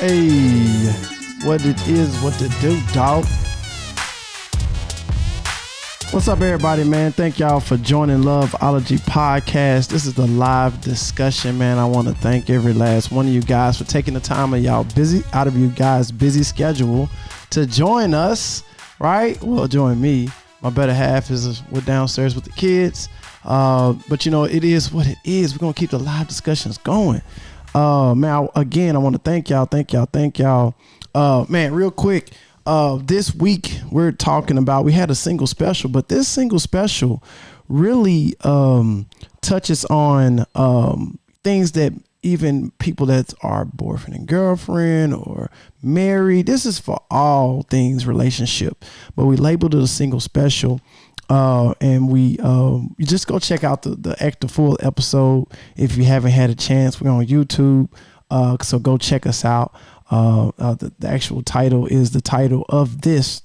Hey, what it is, what to do, dog. What's up, everybody, man? Thank y'all for joining Loveology podcast. This is the live discussion, man. I want to thank every last one of you guys for taking the time out of you guys' busy schedule to join us, right? Well, join me. My better half we're downstairs with the kids. But you know, it is what it is. We're going to keep the live discussions going. Man, I want to thank y'all. Man, real quick, this week we're talking about, we had a single special, but this single special really touches on things that even people that are boyfriend and girlfriend or married. This is for all things relationship, but we labeled it a single special. And you just go check out the full episode if you haven't had a chance. We're on YouTube, so go check us out. The actual title is the title of this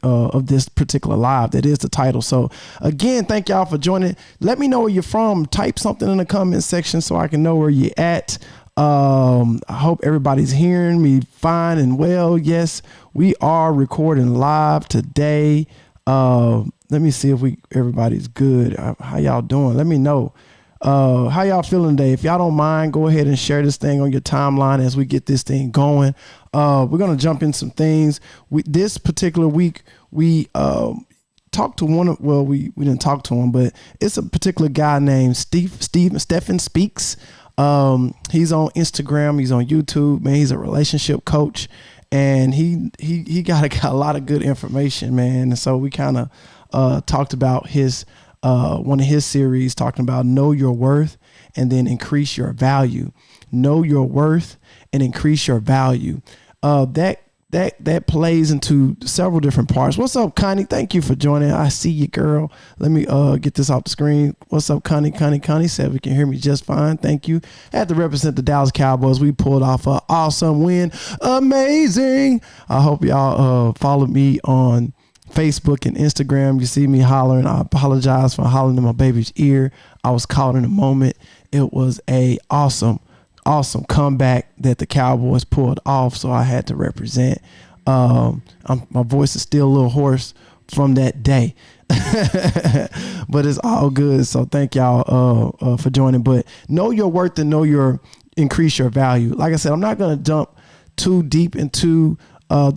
of this particular live. That is the title. So again, thank y'all for joining. Let me know where you're from. Type something in the comment section so I can know where you're at. I hope everybody's hearing me fine and well. Yes, we are recording live today. Let me see if everybody's good. How y'all doing? Let me know. How y'all feeling today? If y'all don't mind, go ahead and share this thing on your timeline as we get this thing going. We're going to jump in some things. This particular week, we talked to we didn't talk to him, but it's a particular guy named Stephen Speaks. He's on Instagram. He's on YouTube, man. He's a relationship coach, and he got a lot of good information, man. And so we kind of talked about one of his series, talking about know your worth and then increase your value. Know your worth and increase your value. That plays into several different parts. What's up, Connie? Thank you for joining. I see you, girl. Let me get this off the screen. What's up, Connie? Connie said we can hear me just fine. Thank you. I had to represent the Dallas Cowboys. We pulled off an awesome win. Amazing. I hope y'all follow me on Facebook and Instagram. You see me hollering. I apologize for hollering in my baby's ear. I was caught in a moment. It was a awesome comeback that the Cowboys pulled off, so I had to represent. My voice is still a little hoarse from that day, but it's all good. So thank y'all for joining. But know your worth and increase your value. Like I said, I'm not going to jump too deep into in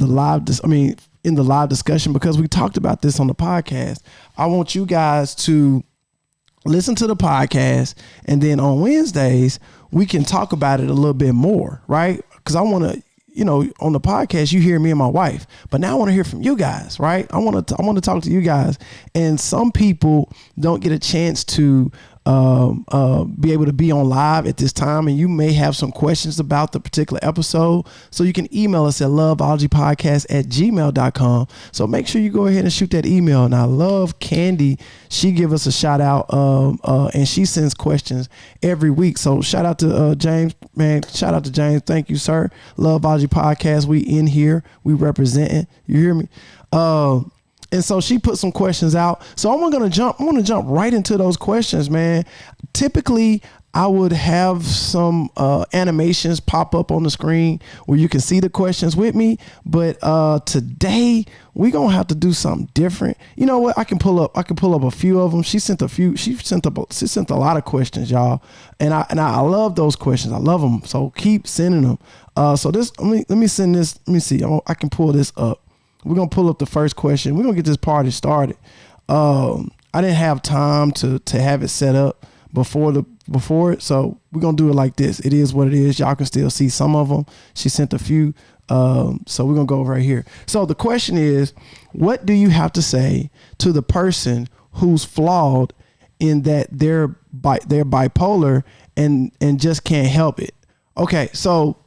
the live discussion, because we talked about this on the podcast. I want you guys to listen to the podcast, and then on Wednesdays we can talk about it a little bit more, right? Because I want to, on the podcast you hear me and my wife, but now I want to hear from you guys, right? I want to talk to you guys, and some people don't get a chance to be able to be on live at this time, and you may have some questions about the particular episode, so you can email us at loveologypodcast@gmail.com. So make sure you go ahead and shoot that email. And I love Candy. She give us a shout out, and she sends questions every week. So shout out to James, man. Shout out to James. Thank you, sir. Loveology Podcast. We in here. We representing. You hear me? And so she put some questions out. So I'm going to jump right into those questions, man. Typically, I would have some animations pop up on the screen where you can see the questions with me. But today we're going to have to do something different. You know what? I can pull up a few of them. She sent a lot of questions, y'all. And I love those questions. I love them. So keep sending them. So let me send this. Let me see. I can pull this up. We're going to pull up the first question. We're going to get this party started. I didn't have time to have it set up before it. So we're going to do it like this. It is what it is. Y'all can still see some of them. She sent a few. So we're going to go right here. So the question is, what do you have to say to the person who's flawed in that they're bipolar and just can't help it? Okay. So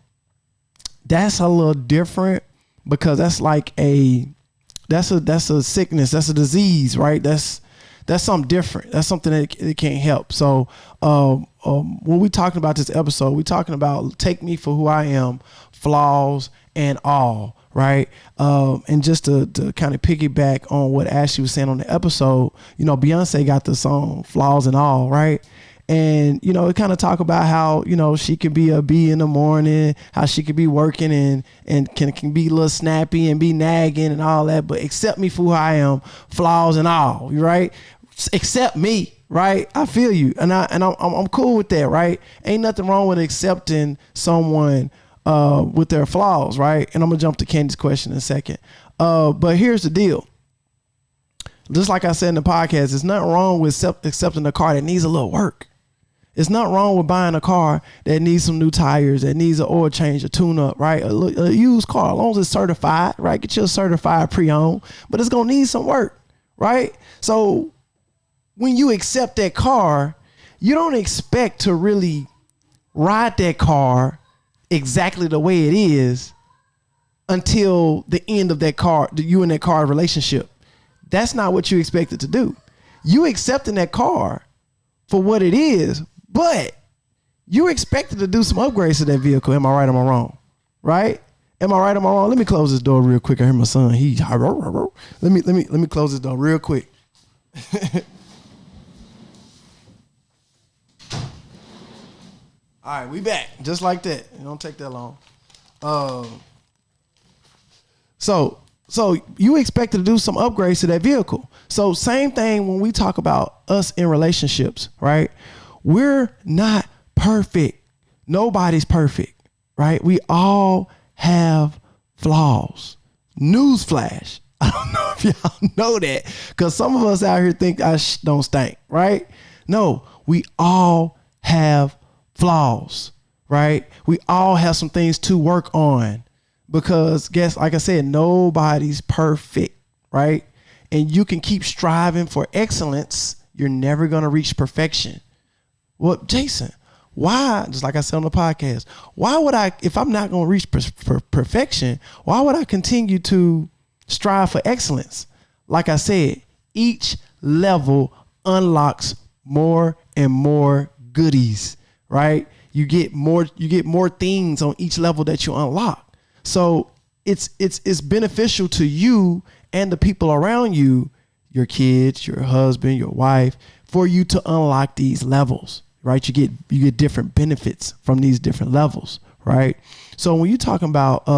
that's a little different, because that's like that's a sickness, that's a disease, right? That's something different. That's something that it can't help. So when we talking about this episode, we talking about take me for who I am, flaws and all, right? And just to kind of piggyback on what Ashley was saying on the episode, Beyonce got the song Flaws and All, right? And, you know, it kind of talk about how, you know, she could be a bee in the morning, how she could be working and can be a little snappy and be nagging and all that, but accept me for who I am, flaws and all, right? Accept me, right? I feel you. And I'm cool with that, right? Ain't nothing wrong with accepting someone with their flaws, right? And I'm gonna jump to Candy's question in a second. But here's the deal. Just like I said in the podcast, there's nothing wrong with accepting a car that needs a little work. It's not wrong with buying a car that needs some new tires, that needs an oil change, a tune-up, right? A used car, as long as it's certified, right? Get you a certified pre-owned, but it's gonna need some work, right? So when you accept that car, you don't expect to really ride that car exactly the way it is until the end of that car, you and that car relationship. That's not what you expected to do. You accepting that car for what it is, but you expected to do some upgrades to that vehicle. Am I right or am I wrong? Right? Am I right or am I wrong? Let me close this door real quick. I hear my son. Let me close this door real quick. All right, we back just like that. It don't take that long. So you expected to do some upgrades to that vehicle. So same thing when we talk about us in relationships, right? We're not perfect. Nobody's perfect, right? We all have flaws. Newsflash. I don't know if y'all know that, because some of us out here think I don't stink, right? No, we all have flaws, right? We all have some things to work on, because like I said, nobody's perfect, right? And you can keep striving for excellence. You're never going to reach perfection. Well, Jason, why, just like I said on the podcast, why would I, if I'm not going to reach perfection, why would I continue to strive for excellence? Like I said, each level unlocks more and more goodies, right? You get more things on each level that you unlock. So it's beneficial to you and the people around you, your kids, your husband, your wife, for you to unlock these levels, right? You get different benefits from these different levels, right? So when you're talking about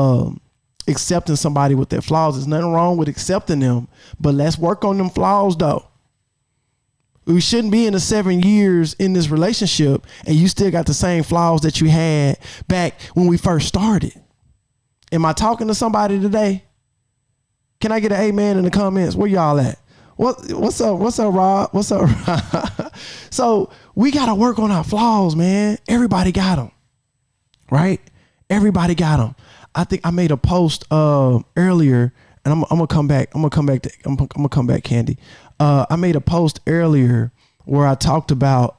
accepting somebody with their flaws, there's nothing wrong with accepting them, but let's work on them flaws though. We shouldn't be in the 7 years in this relationship and you still got the same flaws that you had back when we first started. Am I talking to somebody today? Can I get an amen in the comments? Where y'all at? What's up, Rob? What's up, Rob? So we got to work on our flaws, man. Everybody got them, right? Everybody got them. I think I made a post earlier, and I'm gonna come back. I'm gonna come back, Candy. I made a post earlier where I talked about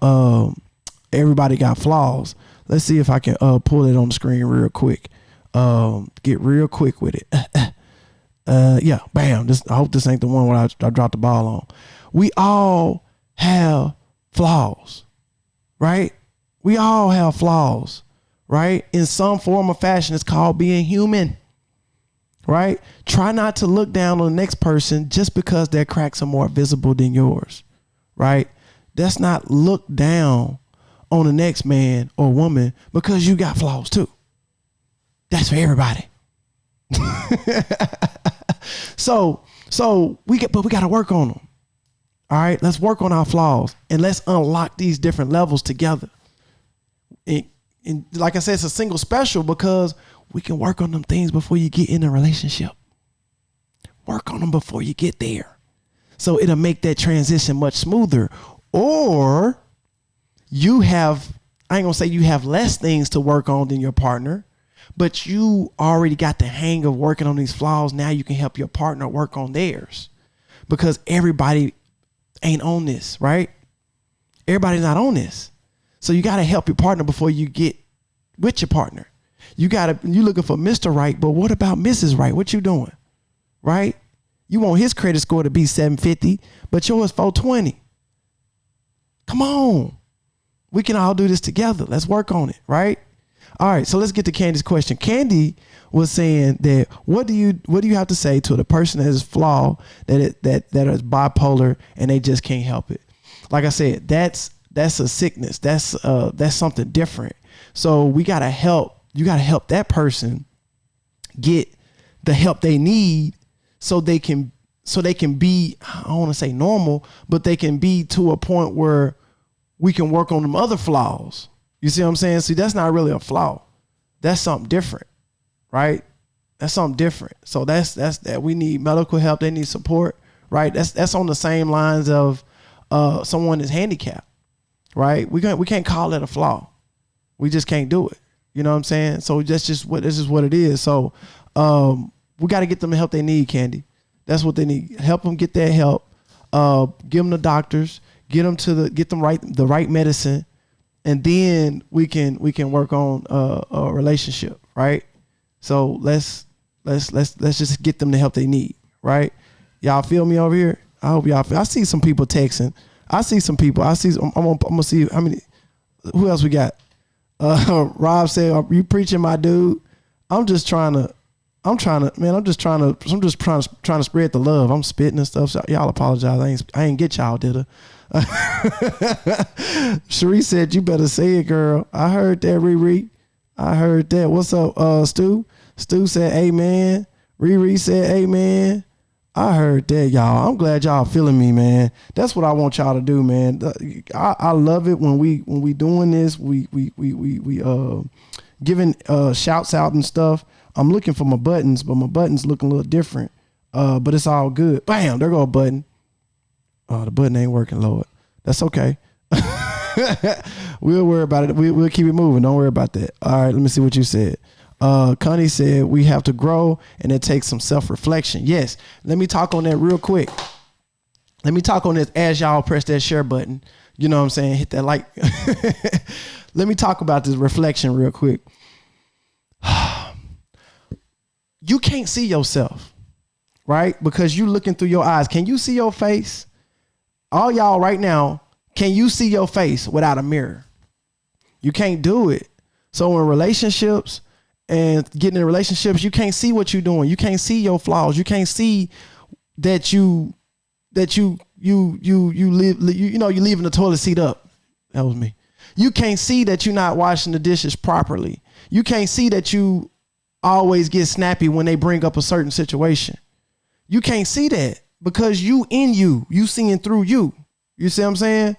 everybody got flaws. Let's see if I can pull it on the screen real quick. Get real quick with it. Yeah, bam. I hope this ain't the one where I dropped the ball on. We all have flaws, right? We all have flaws, right? In some form or fashion, it's called being human, right? Try not to look down on the next person just because their cracks are more visible than yours, right? Let's not look down on the next man or woman because you got flaws too. That's for everybody. So we got to work on them. All right, let's work on our flaws and let's unlock these different levels together. And like I said, it's a single special because we can work on them things before you get in a relationship. Work on them before you get there. So it'll make that transition much smoother. Or you have, I ain't gonna say you have less things to work on than your partner, but you already got the hang of working on these flaws. Now you can help your partner work on theirs, because everybody ain't on this, right? Everybody's not on this. So you got to help your partner before you get with your partner. You looking for Mr. Right, but what about Mrs. Right? What you doing? Right? You want his credit score to be 750, but yours 420. Come on. We can all do this together. Let's work on it, right? All right, so let's get to Candy's question. Candy was saying that what do you have to say to the person that is flawed, that is bipolar, and they just can't help it? Like I said, that's that's a sickness. That's something different. So we gotta help. You gotta help that person get the help they need so they can be, I don't want to say normal, but they can be to a point where we can work on them other flaws. You see what I'm saying? See, that's not really a flaw. That's something different, right? That's something different. So that's that. We need medical help. They need support, right? That's on the same lines of someone is handicapped, right? We can't call it a flaw. We just can't do it. You know what I'm saying? So this is what it is. So we got to get them the help they need, Candy. That's what they need. Help them get that help. Give them the doctors. Get them the right medicine, and then we can work on a relationship, right? So let's just get them the help they need, right? Y'all feel me over here? I hope y'all feel. I see some people texting. I see some people. I'm gonna see how many. Who else we got? Rob said, "Are you preaching, my dude?" I'm just trying to spread the love. I'm spitting and stuff. So y'all apologize. I ain't get y'all, did I? Cherie said, "You better say it, girl." I heard that, Riri. I heard that. What's up, Stu? Stu said, "Amen." Riri said, "Amen." I heard that, y'all. I'm glad y'all feeling me, man. That's what I want y'all to do, man. I love it when we doing this. We giving shouts out and stuff. I'm looking for my buttons, but my buttons looking a little different. But it's all good. Bam, there go a button. Oh, the button ain't working, Lord. That's okay. We'll worry about it. We'll keep it moving. Don't worry about that. All right, let me see what you said. Connie said we have to grow and it takes some self-reflection. Yes. Let me talk on that real quick. Let me talk on this as y'all press that share button. You know what I'm saying? Hit that like. Let me talk about this reflection real quick. You can't see yourself, right? Because you looking through your eyes. Can you see your face? All y'all right now, can you see your face without a mirror? You can't do it. So in relationships and getting in relationships, you can't see what you're doing. You can't see your flaws. You can't see that you leaving the toilet seat up. That was me. You can't see that you're not washing the dishes properly. You can't see that you always get snappy when they bring up a certain situation. You can't see that because you seeing through you. You see what I'm saying?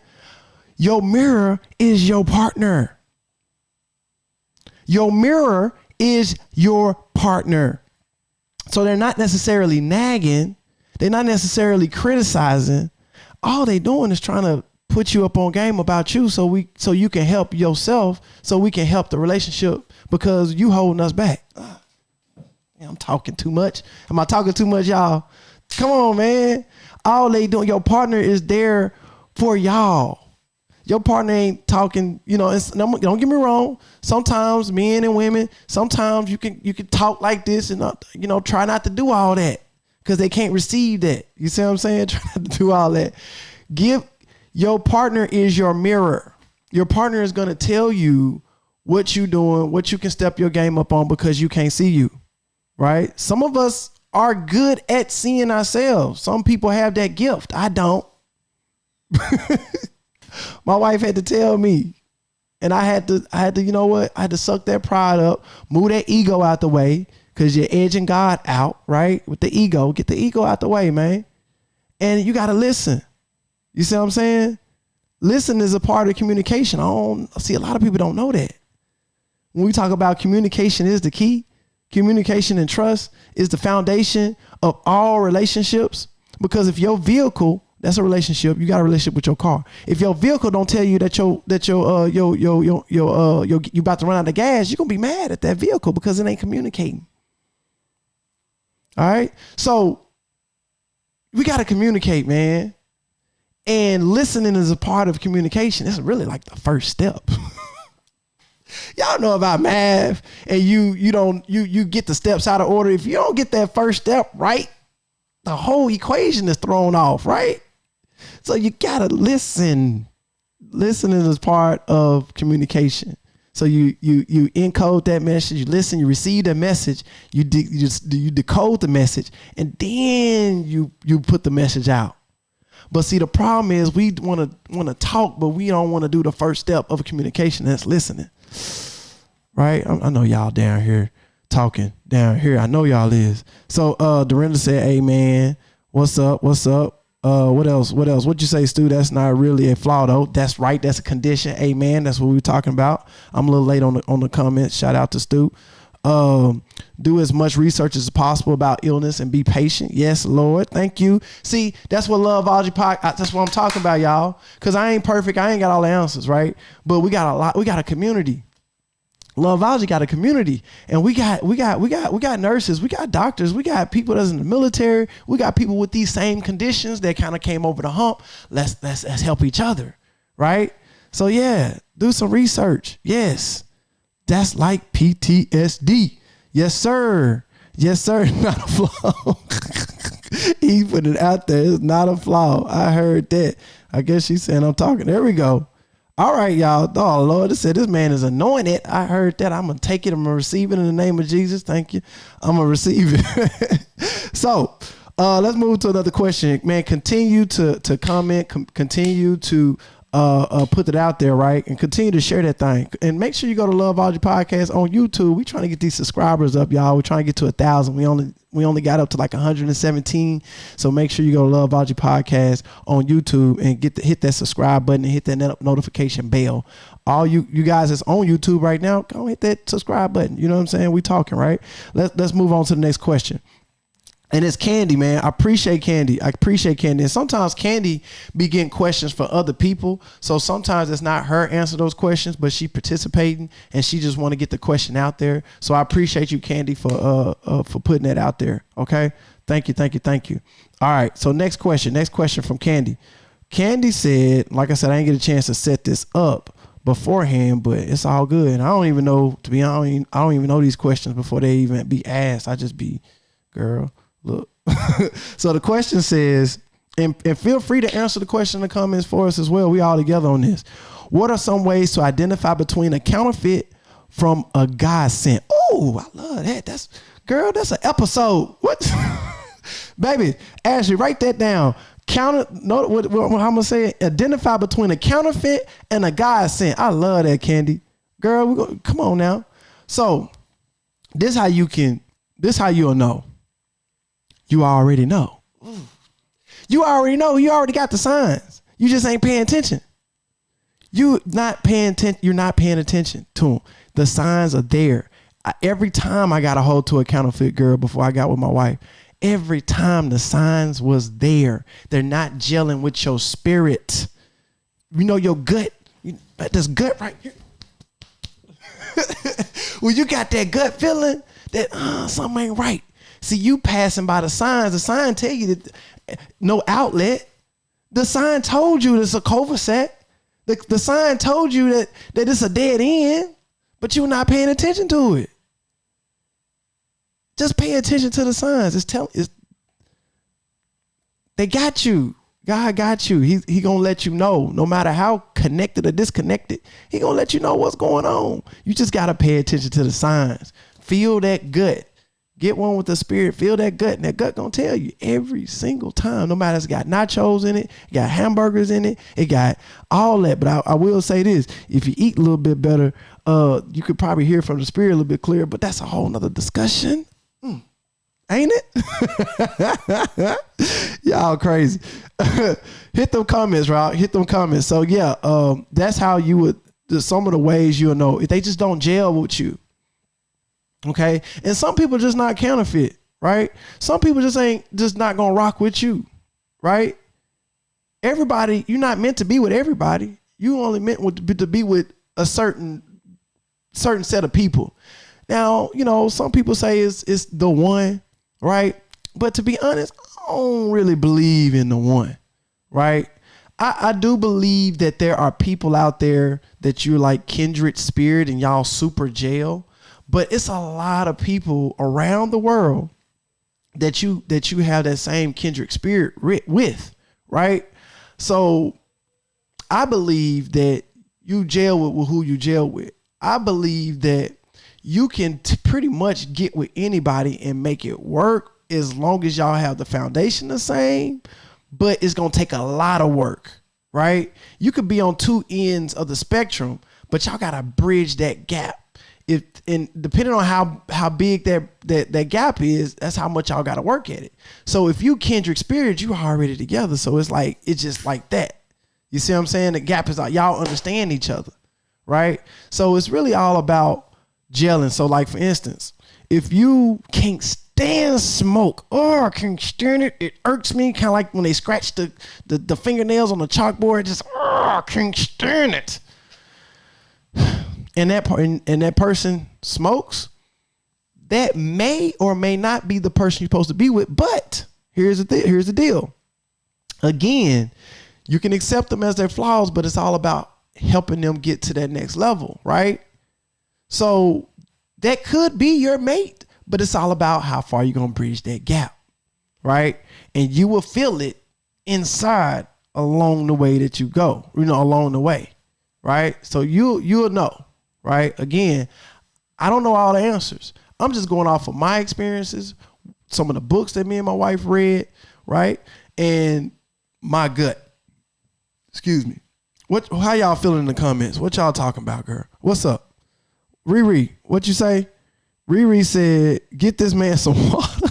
Your mirror is your partner. Your mirror is your partner. So they're not necessarily nagging. They're not necessarily criticizing. All they doing is trying to put you up on game about you so you can help yourself, so we can help the relationship because you holding us back. I'm talking too much. Am I talking too much, y'all? Come on, man. All they doing, your partner is there for y'all. Your partner ain't talking, don't get me wrong. Sometimes men and women, sometimes you can talk like this and, try not to do all that because they can't receive that. You see what I'm saying? Try not to do all that. Your partner is your mirror. Your partner is going to tell you what you doing, what you can step your game up on because you can't see you, right? Some of us are good at seeing ourselves. Some people have that gift. I don't. My wife had to tell me, and I had to, you know what? I had to suck that pride up, move that ego out the way, because you're edging God out, right? With the ego, get the ego out the way, man. And you got to listen. You see what I'm saying? Listen is a part of communication. I see a lot of people don't know that. When we talk about communication is the key. Communication and trust is the foundation of all relationships. Because if your vehicle, that's a relationship, you got a relationship with your car. If your vehicle don't tell you that you about to run out of gas, you're gonna be mad at that vehicle because it ain't communicating. All right. So we got to communicate, man. And listening is a part of communication. It's really like the first step. Y'all know about math and you get the steps out of order. If you don't get that first step right, the whole equation is thrown off, right? So you gotta listen. Listening is part of communication. So you encode that message, you listen, you receive the message, you decode the message, and then you put the message out. But see, the problem is we want to talk, but we don't want to do the first step of a communication. That's listening, right? I know y'all down here talking down here. I know y'all is. So Dorinda said, amen. What's up? What's up? What else? What'd you say, Stu? That's not really a flaw though. That's right. That's a condition. Amen. That's what we were talking about. I'm a little late on the comments. Shout out to Stu. Do as much research as possible about illness and be patient. Yes, Lord. Thank you. See, that's what Loveology podcast. That's what I'm talking about, y'all. Cause I ain't perfect. I ain't got all the answers, right? But we got a lot. We got a community. Loveology got a community, and we got nurses, we got doctors, we got people that's in the military, we got people with these same conditions that kind of came over the hump. Let's help each other, right? So yeah, do some research. Yes, that's like PTSD. Yes, sir. Yes, sir. Not a flaw. He put it out there. It's not a flaw. I heard that. I guess she's saying I'm talking. There we go. All right, y'all. Oh, Lord, it said this man is anointed. I heard that. I'm going to take it. I'm going to receive it in the name of Jesus. Thank you. I'm going to receive it. So let's move to another question. Man, continue to comment. Continue to put it out there, right? And continue to share that thing. And make sure you go to Loveology Podcast on YouTube. We trying to get these subscribers up, y'all. We're trying to get to 1,000. We only got up to like 117. So make sure you go to Loveology Podcast on YouTube and hit that subscribe button and hit that notification bell. All you guys that's on YouTube right now, go hit that subscribe button. You know what I'm saying? We talking, right? Let's move on to the next question. And it's Candy, man. I appreciate Candy. And sometimes Candy be getting questions for other people. So sometimes it's not her answer those questions, but she participating and she just want to get the question out there. So I appreciate you, Candy, for putting that out there. Okay. Thank you. All right. So next question from Candy. Candy said, like I said, I didn't get a chance to set this up beforehand, but it's all good. And I don't even know, to be honest, I don't even know these questions before they even be asked. I just be, girl. Look, so the question says, and feel free to answer the question in the comments for us as well. We all together on this. What are some ways to identify between a counterfeit from a God sent? Oh, I love that. That's an episode. What? Baby, Ashley, write that down. What I'm going to say, identify between a counterfeit and a God sent. I love that, Candy. Girl, come on now. So this how you'll know. You already know. You already know. You already got the signs. You just ain't paying attention. You're not paying attention to them. The signs are there. Every time I got a hold to a counterfeit girl before I got with my wife, every time the signs was there. They're not gelling with your spirit. You know your gut. This gut right here. When you got that gut feeling that something ain't right. See, you passing by the signs. The sign tell you that no outlet. The sign told you it's a cul-de-sac. The sign told you that it's a dead end, but you're not paying attention to it. Just pay attention to the signs. They got you. God got you. He gonna let you know. No matter how connected or disconnected, he gonna let you know what's going on. You just gotta pay attention to the signs. Feel that gut. Get one with the spirit, feel that gut, and that gut gonna tell you every single time, no matter it's got nachos in it, got hamburgers in it, it got all that. But I will say this, if you eat a little bit better, you could probably hear from the spirit a little bit clearer, but that's a whole nother discussion. Ain't it? Y'all crazy. Hit them comments, right? Hit them comments. So yeah, that's how you would, some of the ways you'll know if they just don't gel with you. Okay. And some people just not counterfeit, right? Some people just not going to rock with you, right? Everybody, you're not meant to be with everybody. You only meant to be with a certain set of people. Now, some people say it's the one, right? But to be honest, I don't really believe in the one, right? I do believe that there are people out there that you're like kindred spirit and y'all super gel. But it's a lot of people around the world that you have that same kindred spirit with, right? So I believe that you gel with who you gel with. I believe that you can pretty much get with anybody and make it work as long as y'all have the foundation the same. but it's going to take a lot of work, right? You could be on two ends of the spectrum, but y'all got to bridge that gap. And depending on how big that gap is, that's how much y'all got to work at it. So if you kindred spirits, you already together. So it's just like that. You see what I'm saying? The gap is like y'all understand each other, right? So it's really all about gelling. So like for instance, if you can't stand smoke, I can't stand it. It irks me, kind of like when they scratch the fingernails on the chalkboard. Just I can't stand it. And that person smokes, that may or may not be the person you're supposed to be with. But here's the deal. Again, you can accept them as their flaws, but it's all about helping them get to that next level, right? So that could be your mate, but it's all about how far you're going to bridge that gap, right? And you will feel it inside along the way that you go, along the way, right? So you'll know. Right. Again, I don't know all the answers. I'm just going off of my experiences, some of the books that me and my wife read. Right. And my gut. Excuse me. How y'all feeling in the comments? What y'all talking about, girl? What's up? Riri, what you say? Riri said, get this man some water.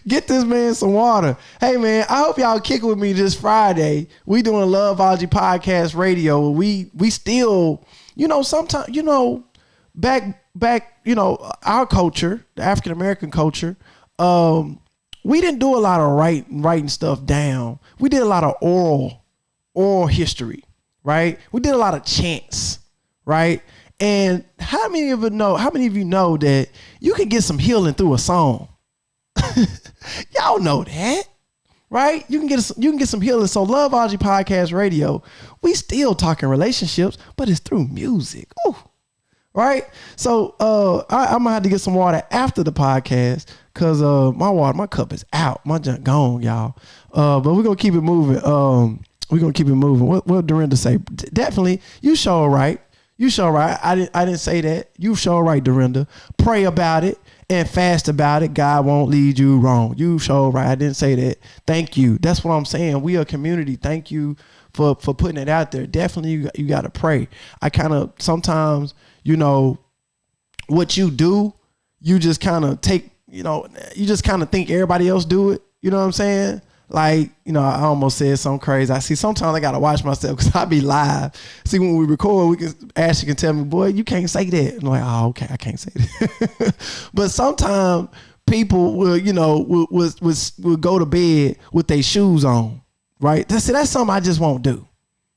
Get this man some water. Hey, man, I hope y'all kick with me this Friday. We doing a Loveology podcast radio. We still, sometimes, back, our culture, the African-American culture, we didn't do a lot of writing stuff down. We did a lot of oral history, right? We did a lot of chants, right? And how many of you know that you can get some healing through a song? Y'all know that, right? You can get some healing. So Loveology podcast radio, we still talking relationships, but it's through music. Ooh, right? So I'm gonna have to get some water after the podcast because my cup is out. My junk gone, y'all. But we're gonna keep it moving. What Dorinda say? Definitely, you sure right. I didn't say that. You sure right, Dorinda. Pray about it and fast about it. God won't lead you wrong. You sure right. I didn't say that. Thank you. That's what I'm saying. We are a community. Thank you for putting it out there. Definitely you got to pray. I kind of sometimes, what you do, you just kind of take, you just kind of think everybody else do it. You know what I'm saying? Like, I almost said something crazy. I see sometimes I got to watch myself because I be live. See, when we record, Ashley can tell me, boy, you can't say that. And I'm like, oh, okay, I can't say that. But sometimes people will, will go to bed with their shoes on, right? That's something I just won't do,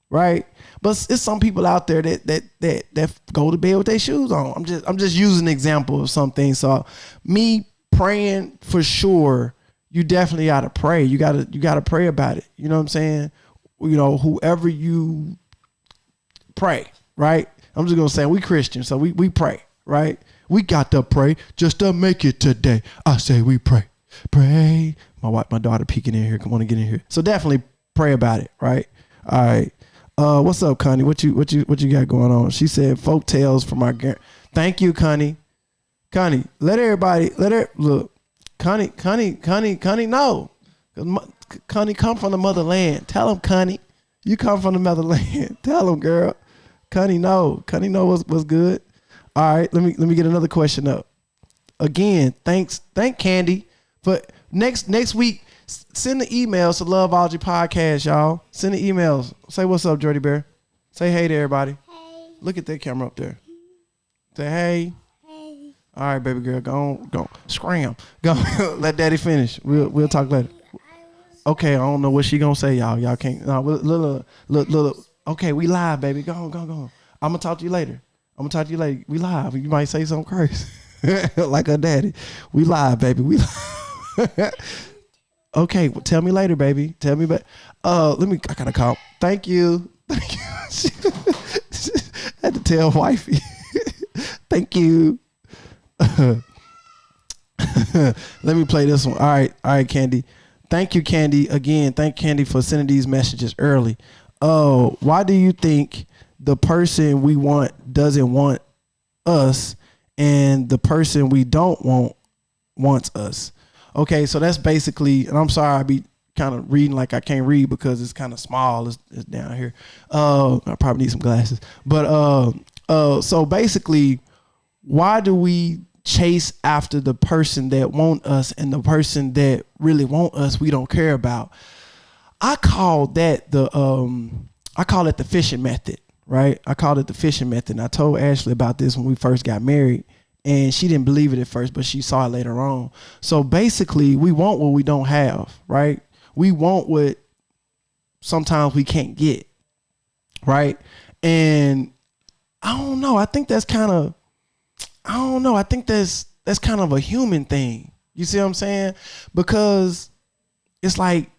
right? But it's some people out there that go to bed with their shoes on. I'm just using an example of something. So me praying for sure. You definitely got to pray. You got to pray about it. You know what I'm saying? Whoever you pray, right? I'm just going to say we Christians, so we pray, right? We got to pray just to make it today. I say we pray. Pray. My daughter peeking in here. Come on and get in here. So definitely pray about it, right? All right. What's up, Connie? What you got going on? She said folk tales from our Thank you, Connie. Connie, look. Connie, no. Connie come from the motherland. Tell him, Connie, you come from the motherland. Tell him, girl. Connie know what's good. All right, let me get another question up. Again, thank Candy. But next week, send the emails to Loveology Podcast, y'all. Send the emails. Say what's up, Jordy Bear. Say hey to everybody. Hey. Look at that camera up there. Say hey. All right, baby girl, go scram. Go, let daddy finish. We'll talk later. Okay, I don't know what she gonna say, y'all. Y'all can't. No, look. Okay, we live, baby. Go on. I'm gonna talk to you later. We live. You might say something crazy, like her daddy. We live, baby. We live. Okay, well, tell me later, baby. Tell me, but I gotta call. Thank you. I had to tell wifey. Thank you. Let me play this one. All right, Candy. Thank you, Candy. Again, thank Candy for sending these messages early. Why do you think the person we want doesn't want us and the person we don't want wants us? Okay, so that's basically, and I'm sorry I be kind of reading like I can't read because it's kind of small. It's down here. I probably need some glasses. But so basically, why do we chase after the person that want us and the person that really want us we don't care about? I call that the fishing method, right? I called it the fishing method. And I told Ashley about this when we first got married, and she didn't believe it at first, but she saw it later on. So basically, we want what we don't have, right? We want what sometimes we can't get, right? And I don't know. I think that's kind of, I think that's kind of a human thing. You see what I'm saying? Because it's like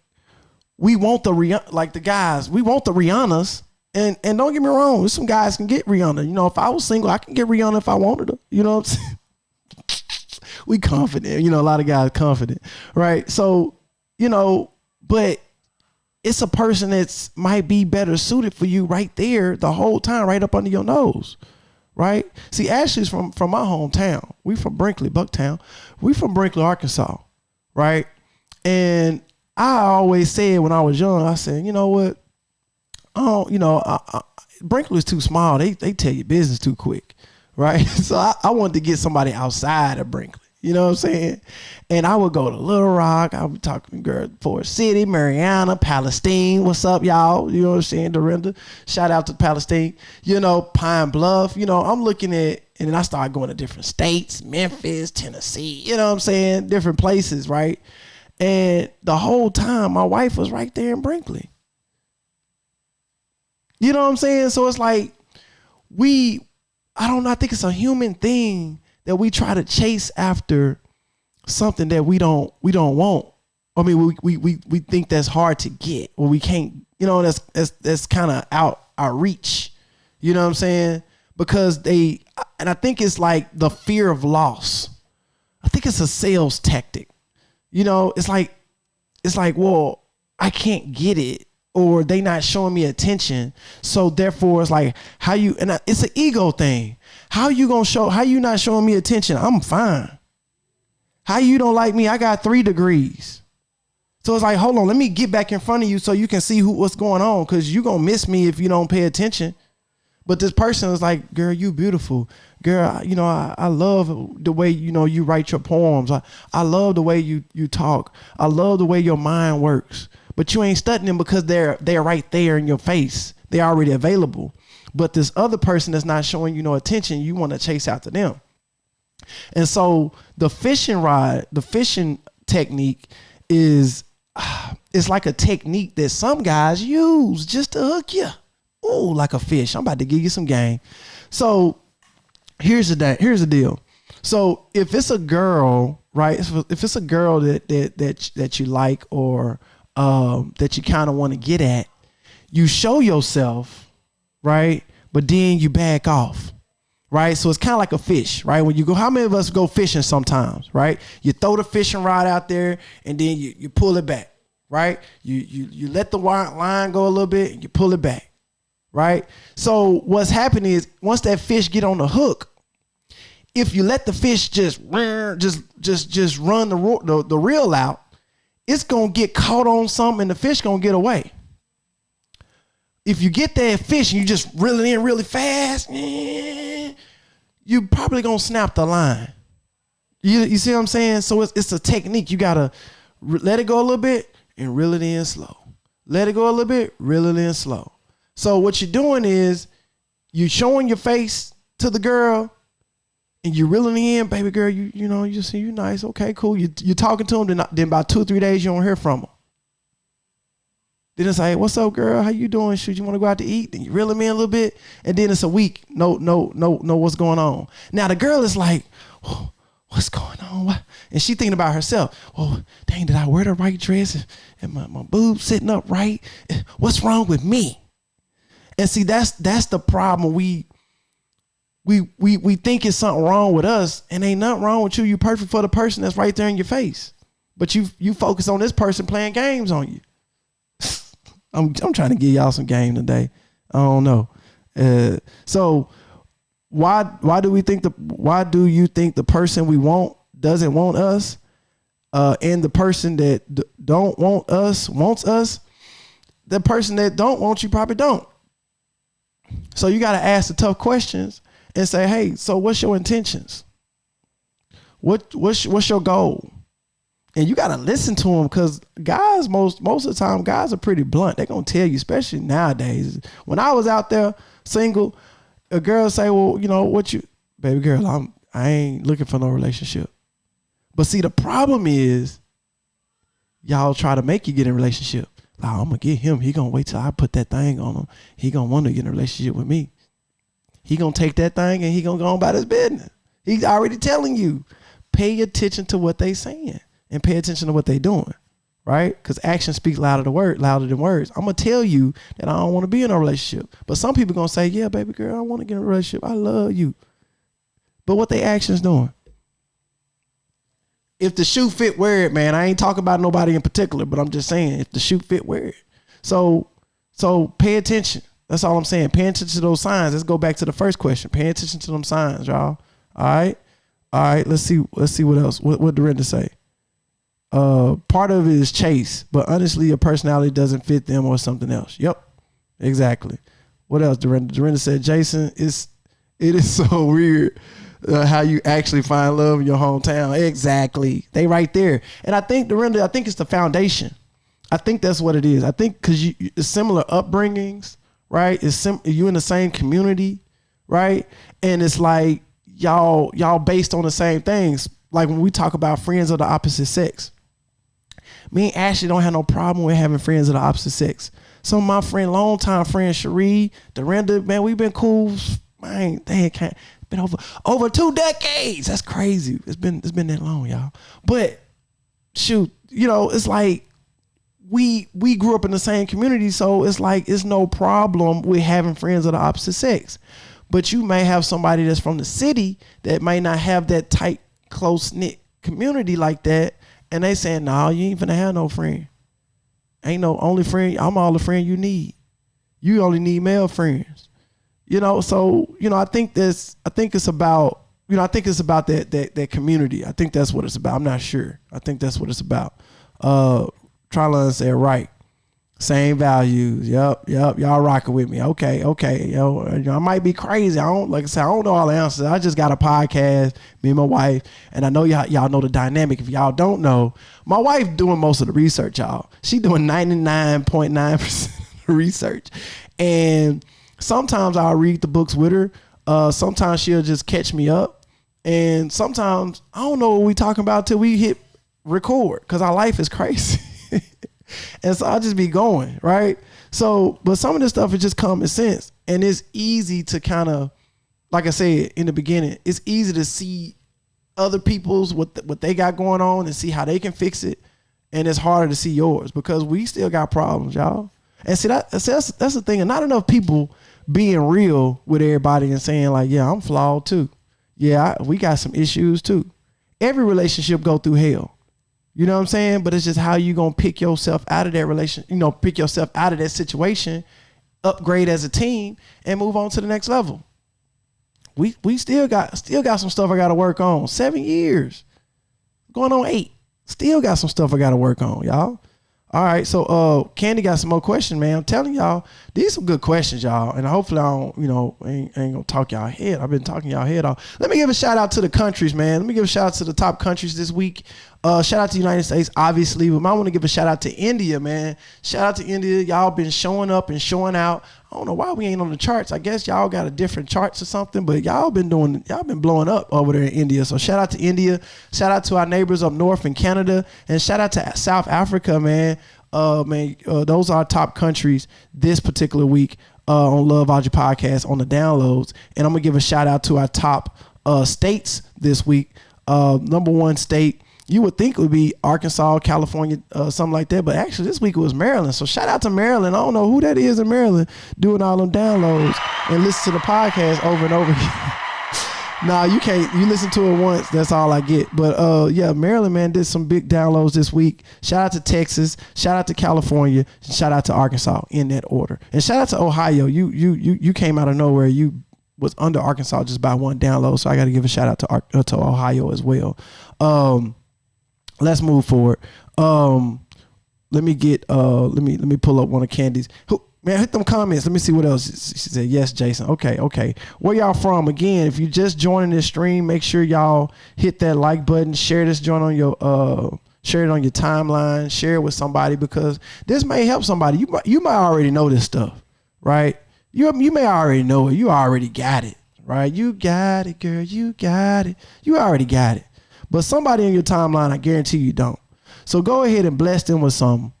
we want the guys, we want the Rihannas. And don't get me wrong, some guys can get Rihanna. You know, if I was single, I can get Rihanna if I wanted her. You know what I'm saying? We confident. You know, a lot of guys confident, right? So, you know, but it's a person that's might be better suited for you right there the whole time, right up under your nose, right? See, Ashley's from my hometown. We from Brinkley, Bucktown. We from Brinkley, Arkansas, right? And I always said when I was young, I said, you know what? Oh, you know, Brinkley is too small. They tell you business too quick, right? So I wanted to get somebody outside of Brinkley. You know what I'm saying? And I would go to Little Rock. I would talk to girls, Forest City, Mariana, Palestine. What's up, y'all? You know what I'm saying? Dorinda. Shout out to Palestine. You know, Pine Bluff. You know, I'm looking at, and then I started going to different states, Memphis, Tennessee. You know what I'm saying? Different places, right? And the whole time, my wife was right there in Brinkley. You know what I'm saying? So it's like I don't know. I think it's a human thing that we try to chase after something that we don't want. I mean, we think that's hard to get, or we can't. You know, that's kind of out our reach. You know what I'm saying? Because and I think it's like the fear of loss. I think it's a sales tactic. You know, it's like, well, I can't get it, or they not showing me attention. So therefore it's like, it's an ego thing. How you not showing me attention? I'm fine. How you don't like me? I got 3 degrees. So it's like, hold on, let me get back in front of you so you can see what's going on. Cause you gonna miss me if you don't pay attention. But this person is like, girl, you beautiful. Girl, you know, I love the way, you know, you write your poems. I love the way you talk. I love the way your mind works. But you ain't studying them because they're right there in your face. They're already available. But this other person that's not showing you no attention, you want to chase after them. And so the fishing technique is, it's like a technique that some guys use just to hook you. Ooh, like a fish. I'm about to give you some game. So here's the deal. So if it's a girl, right? If it's a girl that you like, or that you kind of want to get at, you show yourself, right? But then you back off, right? So it's kind of like a fish, right? When you go, how many of us go fishing sometimes, right? You throw the fishing rod out there and then you pull it back, right? You let the line go a little bit and you pull it back, right? So what's happening is once that fish get on the hook, if you let the fish just run the reel out, it's going to get caught on something and the fish going to get away. If you get that fish and you just reel it in really fast, you probably going to snap the line. You see what I'm saying? So it's a technique. You got to let it go a little bit and reel it in slow. Let it go a little bit, reel it in slow. So what you're doing is you showing your face to the girl and you're reeling in, baby girl, you know, you see you nice. Okay, cool. You're talking to them, then about 2 or 3 days you don't hear from them. Then it's like, hey, what's up, girl? How you doing? Should you want to go out to eat? Then you reel them in a little bit, and then it's a week. No, what's going on? Now the girl is like, oh, what's going on? What? And she thinking about herself. Oh, dang, did I wear the right dress? And my boobs sitting up right? What's wrong with me? And see, that's the problem. We think it's something wrong with us, and ain't nothing wrong with you. You perfect for the person that's right there in your face. But you focus on this person playing games on you. I'm trying to give y'all some game today. I don't know. So why do you think the person we want doesn't want us? and the person that don't want us wants us, the person that don't want you probably don't. So you got to ask the tough questions and say, hey, so what's your intentions? What's your goal? And you got to listen to them, because guys, most of the time, guys are pretty blunt. They're going to tell you, especially nowadays. When I was out there single, a girl say, well, you know, baby girl, I ain't looking for no relationship. But see, the problem is y'all try to make you get in a relationship. Like, I'm going to get him. He going to wait till I put that thing on him. He going to want to get in a relationship with me. He going to take that thing and he going to go on about his business. He's already telling you. Pay attention to what they saying and pay attention to what they doing, right? Because actions speak louder than words. I'm going to tell you that I don't want to be in a relationship. But some people going to say, yeah, baby girl, I want to get in a relationship. I love you. But what they actions doing? If the shoe fit, wear it, man. I ain't talking about nobody in particular, but I'm just saying, if the shoe fit, wear it. So pay attention. That's all I'm saying. Pay attention to those signs. Let's go back to the first question. Pay attention to them signs, y'all. All right. Let's see what else. What Dorinda say? Part of it is chase, but honestly, your personality doesn't fit them or something else. Yep, exactly. What else, Dorinda? Dorinda said, Jason, it is so weird how you actually find love in your hometown. Exactly. They right there. And I think, Dorinda, it's the foundation. I think that's what it is. I think because it's similar upbringings, right? You in the same community, right? And it's like y'all based on the same things. Like when we talk about friends of the opposite sex, me and Ashley don't have no problem with having friends of the opposite sex. Some of my longtime friend Cherie, Dorinda, man, we've been cool. Man, they can't. Been over 2 decades. That's crazy. It's been that long, y'all. But shoot, you know, it's like we grew up in the same community, so it's like it's no problem with having friends of the opposite sex. But you may have somebody that's from the city that might not have that tight, close-knit community like that, and they saying, no, you ain't finna have no friend. Ain't no only friend. I'm all the friend you need. You only need male friends. You know, so, you know, I think it's about that community. I think that's what it's about. I'm not sure. I think that's what it's about. Trylon said, right. Same values. Yep. Y'all rocking with me. Okay. Yo, I might be crazy. I don't know all the answers. I just got a podcast, me and my wife, and I know y'all know the dynamic. If y'all don't know, my wife doing most of the research, y'all. She doing 99.9% research. And sometimes I'll read the books with her. Sometimes she'll just catch me up. And sometimes I don't know what we talking about till we hit record, because our life is crazy. And so I'll just be going, right? So, but some of this stuff is just common sense. And it's easy to kind of, like I said in the beginning, it's easy to see other people's, what they got going on and see how they can fix it. And it's harder to see yours because we still got problems, y'all. And see, that's the thing. And not enough people being real with everybody and saying like, yeah, I'm flawed too. Yeah, we got some issues too. Every relationship go through hell. You know what I'm saying? But it's just how you going to pick yourself out of that pick yourself out of that situation, upgrade as a team, and move on to the next level. We still got some stuff I got to work on. 7 years. Going on 8. Still got some stuff I got to work on, y'all. All right, so Candy got some more questions, man. I'm telling y'all, these some good questions, y'all. And hopefully I don't, ain't gonna talk y'all head. I've been talking y'all head off. Let me give a shout out to the countries, man. Let me give a shout out to the top countries this week. Shout out to the United States, obviously, but I want to give a shout out to India, man. Shout out to India. Y'all been showing up and showing out. I don't know why we ain't on the charts. I guess y'all got a different charts or something, but y'all been blowing up over there in India. So shout out to India. Shout out to our neighbors up north in Canada, and shout out to South Africa, man. Those are our top countries this particular week on Loveology podcast on the downloads. And I'm gonna give a shout out to our top states this week. Number 1 state, you would think it would be Arkansas, California, something like that. But actually this week it was Maryland. So shout out to Maryland. I don't know who that is in Maryland doing all them downloads and listen to the podcast over and over again. Nah, you can't. You listen to it once. That's all I get. But yeah, Maryland, man, did some big downloads this week. Shout out to Texas. Shout out to California. Shout out to Arkansas in that order. And shout out to Ohio. You came out of nowhere. You was under Arkansas just by 1 download. So I got to give a shout out to Ohio as well. let's move forward. Let me get let me pull up one of Candy's. Man, hit them comments. Let me see what else. She said, yes, Jason. Okay. Where y'all from? Again, if you just joining this stream, make sure y'all hit that like button, share this joint on your share it on your timeline, share it with somebody, because this may help somebody. You might already know this stuff, right? You may already know it. You already got it, right? You got it, girl. You got it. You already got it. But somebody in your timeline, I guarantee you don't. So go ahead and bless them with something.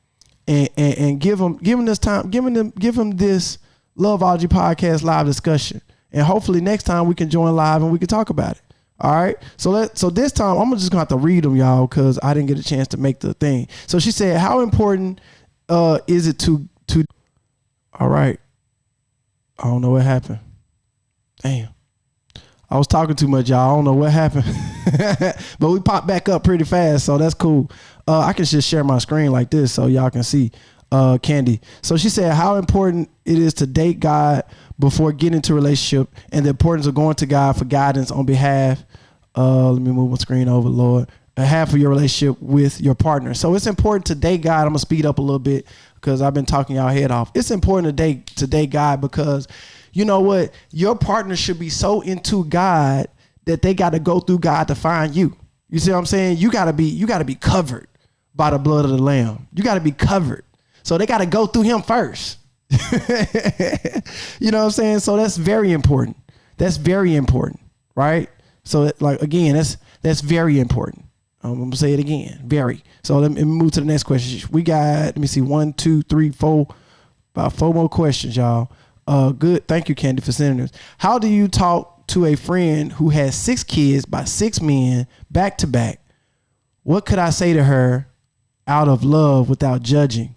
And give them this time, give them this Loveology podcast live discussion, and hopefully next time we can join live and we can talk about it. All right. So this time I'm just gonna have to read them, y'all, because I didn't get a chance to make the thing. So she said, how important is it to? All right. I don't know what happened. Damn. I was talking too much, y'all. I don't know what happened, but we popped back up pretty fast, so that's cool. I can just share my screen like this so y'all can see Candy. So she said how important it is to date God before getting into a relationship, and the importance of going to God for guidance on behalf. Let me move my screen over, Lord. Half of your relationship with your partner. So it's important to date God. I'm gonna speed up a little bit because I've been talking y'all head off. It's important to date God because you know what? Your partner should be so into God that they got to go through God to find you. You see what I'm saying? You gotta be covered by the blood of the Lamb. You gotta be covered. So they gotta go through him first. You know what I'm saying? So that's very important. That's very important, right? So like again, that's very important. I'm gonna say it again. Very. So let me move to the next question. We got, let me see, 1, 2, 3, 4, about 4 more questions, y'all. Good. Thank you, Candy, for sending this. How do you talk to a friend who has 6 kids by 6 men back to back? What could I say to her out of love without judging?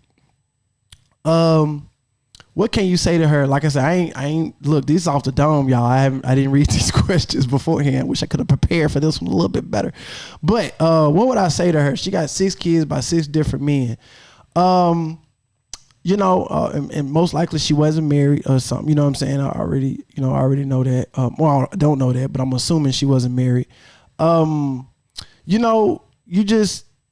What can you say to her? Like I said, I ain't look, this is off the dome, y'all. I didn't read these questions beforehand. Wish I could have prepared for this one a little bit better. But what would I say to her? She got 6 kids by 6 different men. You know, and most likely she wasn't married or something. You know what I'm saying? I already know that. Well, I don't know that, but I'm assuming she wasn't married. You know,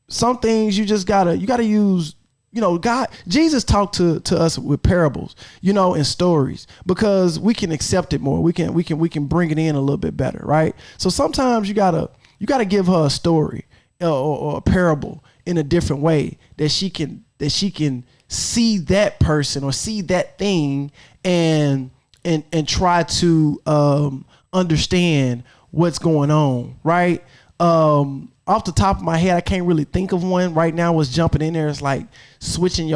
some things you gotta use. You know, God, Jesus talked to us with parables, you know, and stories, because we can accept it more. We can bring it in a little bit better, right? So sometimes you gotta give her a story or a parable in a different way that she can see that person or see that thing and try to understand what's going on, right? Off the top of my head, I can't really think of one right now. What's jumping in there is like switching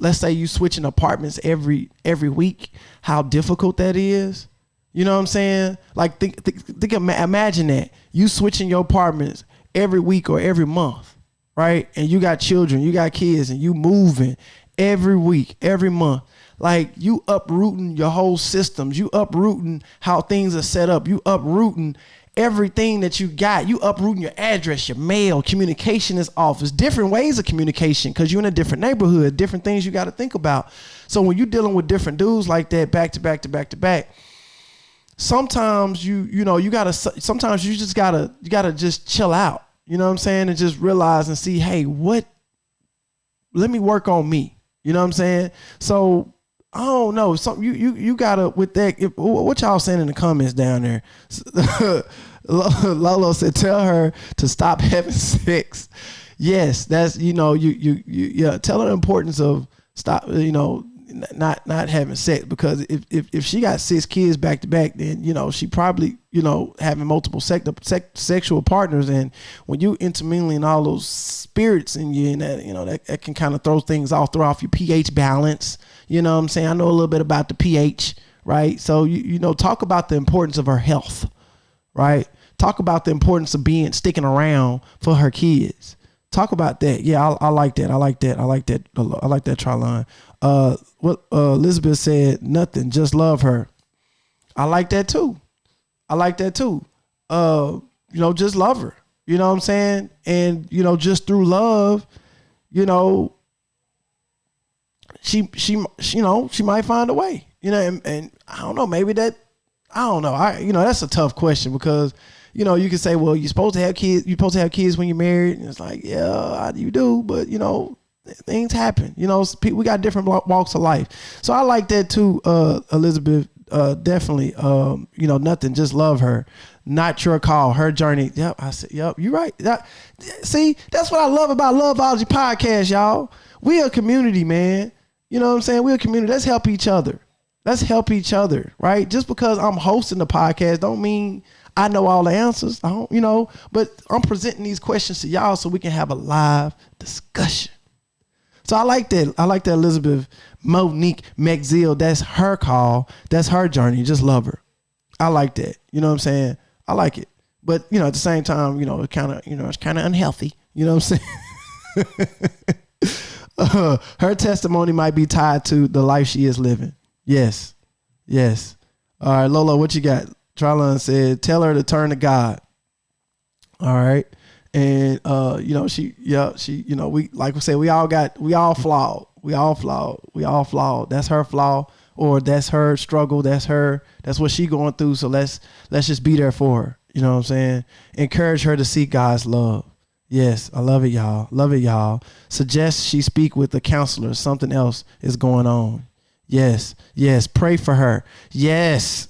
let's say you switching apartments every week, how difficult that is. You know what I'm saying? Like imagine that you switching your apartments every week or every month, right? And you got children, you got kids, and you moving every week, every month. Like you uprooting your whole systems. You uprooting how things are set up. You uprooting everything that you got. You uprooting your address, your mail, communication is off. It's different ways of communication because you're in a different neighborhood, different things you got to think about. So when you're dealing with different dudes like that, back to back to back to back, sometimes you just gotta just chill out. You know what I'm saying? And just realize and see, hey, let me work on me. You know what I'm saying? So I don't know. Something you gotta with that. What y'all saying in the comments down there? Lolo said, tell her to stop having sex. Yes, that's yeah. Tell her the importance of stop. Not having sex, because if she got 6 kids back to back, then she probably having multiple sexual partners, and when you intermingling all those spirits in you, and that can kind of throw off your pH balance. You know what I'm saying? I know a little bit about the pH, right? So talk about the importance of her health, right? Talk about the importance of sticking around for her kids. Talk about that. Yeah, I like that. I like that. Try-line. What Elizabeth said, nothing, just love her. I like that too. Just love her. You know what I'm saying? And just through love, she might find a way. And I don't know, maybe that, I don't know. That's a tough question because you know, you can say, well, you're supposed to have kids. You're supposed to have kids when you're married. And it's like, yeah, you do. But, you know, things happen. You know, we got different walks of life. So I like that too, Elizabeth. Definitely, you know, nothing. Just love her. Not your call. Her journey. Yep. I said, yep, you're right. See, that's what I love about Loveology podcast, y'all. We a community, man. You know what I'm saying? We're a community. Let's help each other. Let's help each other, right? Just because I'm hosting the podcast don't mean I know all the answers. I don't, you know, but I'm presenting these questions to y'all so we can have a live discussion. So I like that. I like that Elizabeth Monique McZill. That's her call. That's her journey. Just love her. I like that. You know what I'm saying? I like it. But, you know, at the same time, you know, it's kind of unhealthy. You know what I'm saying? Her testimony might be tied to the life she is living. Yes. Yes. All right, Lola, what you got? Trylon said, tell her to turn to God. All right. And, you know, you know, we, like we said, we all flawed. We all flawed. That's her flaw, or that's her struggle. That's what she going through. So let's just be there for her. You know what I'm saying? Encourage her to seek God's love. Yes. I love it, y'all. Love it, y'all. Suggest she speak with a counselor. Something else is going on. Yes. Yes. Pray for her. Yes.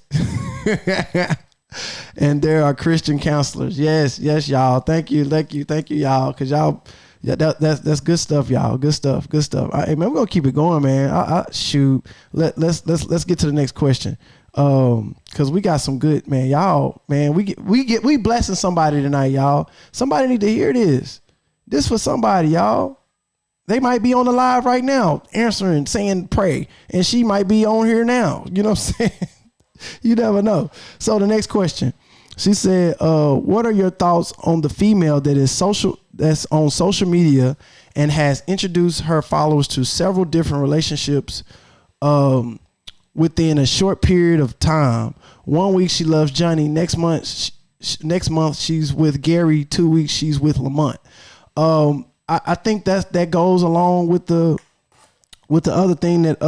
And there are Christian counselors. Yes, y'all. Thank you, y'all. Cause y'all, yeah, that's good stuff, y'all. Good stuff. Hey, man, we're gonna keep it going, man. Shoot. Let's get to the next question. Cause we got some good, man. Y'all, man, we blessing somebody tonight, y'all. Somebody need to hear this. This for somebody, y'all. They might be on the live right now, answering, saying pray, and she might be on here now. You know what I'm saying? You never know. So the next question, she said, what are your thoughts on the female that's on social media and has introduced her followers to several different relationships within a short period of time? 1 week she loves Johnny. Next month she's with Gary. 2 weeks she's with Lamont. I think that goes along with the other thing that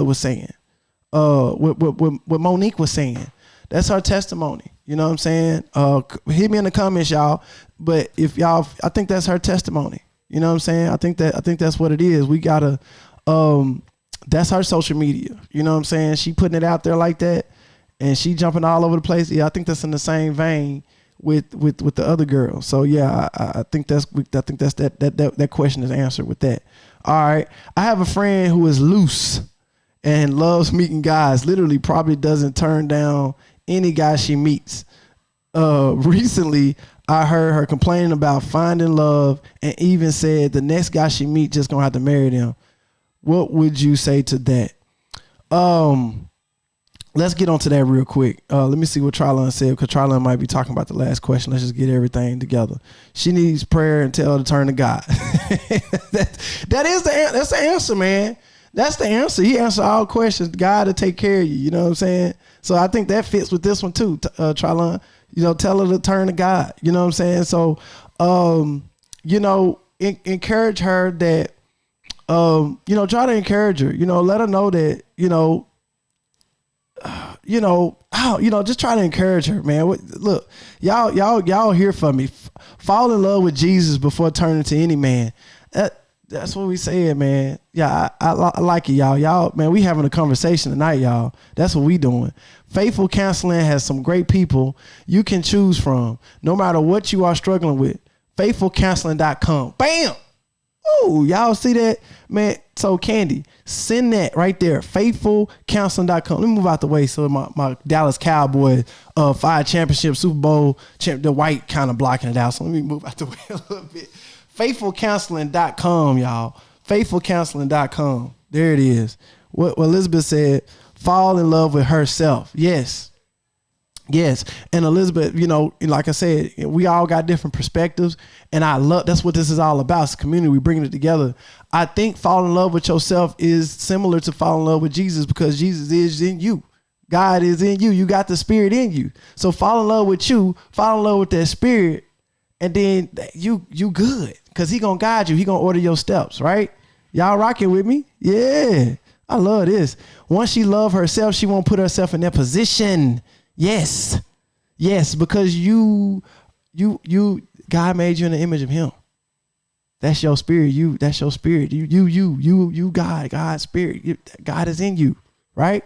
was saying. What Monique was saying. That's her testimony. You know what I'm saying? Hit me in the comments, y'all. But if y'all, I think that's her testimony. You know what I'm saying? I think that's what it is. We gotta, that's her social media. You know what I'm saying? She putting it out there like that, and she jumping all over the place. Yeah, I think that's in the same vein with the other girl. So yeah, I think that question is answered with that. All right. I have a friend who is loose and loves meeting guys. Literally probably doesn't turn down any guy she meets. Recently, I heard her complaining about finding love and even said the next guy she meet just gonna have to marry them. What would you say to that? Let's get onto that real quick. Let me see what Trylon said, because Trylon might be talking about the last question. Let's just get everything together. She needs prayer and tell her to turn to God. That's the answer, man. That's the answer. He answered all questions. God to take care of you. You know what I'm saying? So I think that fits with this one too, Trylon. You know, tell her to turn to God. You know what I'm saying? So, you know, encourage her that, you know, try to encourage her. You know, let her know that, just try to encourage her, man. Look, y'all hear from me. Fall in love with Jesus before turning to any man. That's what we said, man. Yeah, I like it, y'all. Y'all, man, we having a conversation tonight, y'all. That's what we doing. Faithful Counseling has some great people you can choose from, no matter what you are struggling with. FaithfulCounseling.com. Bam! Oh, y'all see that? Man, so Candy, send that right there. FaithfulCounseling.com. Let me move out the way so my Dallas Cowboys 5 championship Super Bowl champ, the white kind of blocking it out. So let me move out the way a little bit. FaithfulCounseling.com, y'all. FaithfulCounseling.com. There it is. What Elizabeth said, fall in love with herself. Yes. Yes. And Elizabeth, you know, like I said, we all got different perspectives, and that's what this is all about. It's a community. We bringing it together. I think fall in love with yourself is similar to fall in love with Jesus, because Jesus is in you. God is in you. You got the spirit in you. So fall in love with you, fall in love with that spirit, and then you good, because he gonna guide you. He gonna order your steps, right? Y'all rocking with me? Yeah. I love this. Once she love herself, she won't put herself in that position. Yes. Yes, because God made you in the image of Him. That's your spirit. That's your spirit. You, God's spirit. God is in you, right?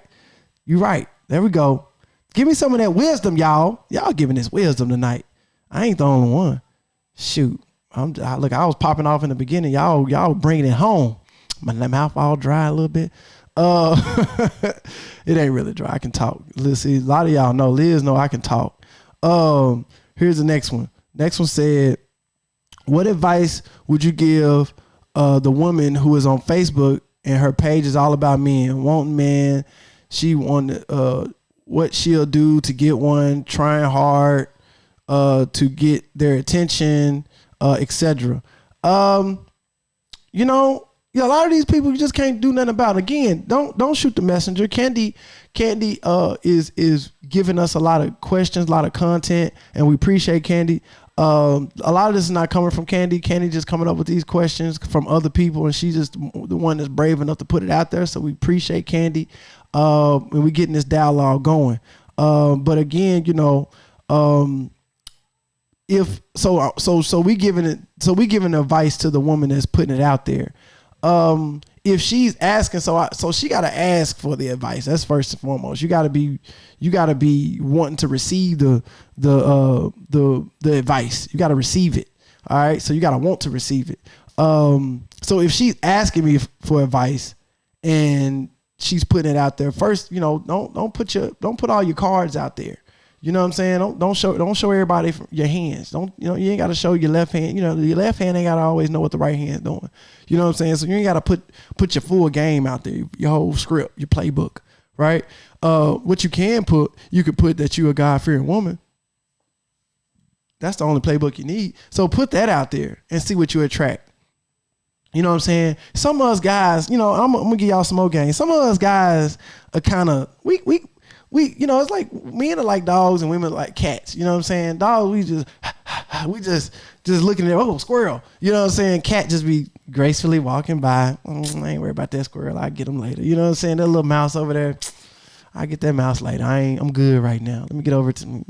You right. There we go. Give me some of that wisdom, y'all. Y'all giving this wisdom tonight. I ain't the only one. Shoot. Look, I was popping off in the beginning. Y'all bringing it home. My mouth all dry a little bit. It ain't really dry. I can talk. Listen, a lot of y'all know. Liz know I can talk. Here's the next one. Next one said, what advice would you give the woman who is on Facebook and her page is all about men, wanting men? She wanted what she'll do to get one, trying hard to get their attention, etc. A lot of these people you just can't do nothing about. Again, don't shoot the messenger. Candy is giving us a lot of questions, a lot of content, and we appreciate Candy. A lot of this is not coming from Candy. Candy just coming up with these questions from other people, and she's just the one that's brave enough to put it out there. So we appreciate Candy, and we getting this dialogue going. But again, if so we giving advice to the woman that's putting it out there. If she's asking, so she got to ask for the advice. That's first and foremost. You got to be wanting to receive the advice. You got to receive it. All right. So you got to want to receive it. So if she's asking me for advice and she's putting it out there first, don't put all your cards out there. You know what I'm saying? Don't show everybody your hands. You ain't got to show your left hand. Your left hand ain't got to always know what the right hand's doing. You know what I'm saying? So you ain't got to put your full game out there, your whole script, your playbook, right? What you could put that you a God-fearing woman. That's the only playbook you need. So put that out there and see what you attract. You know what I'm saying? Some of us guys, I'm gonna give y'all some more game. Some of us guys are kind of we it's like men are like dogs and women are like cats. You know what I'm saying? Dogs, we just looking at, squirrel. You know what I'm saying? Cat just be gracefully walking by. I ain't worried about that squirrel. I'll get him later. You know what I'm saying? That little mouse over there, I'll get that mouse later. I'm good right now. Let me get over to me.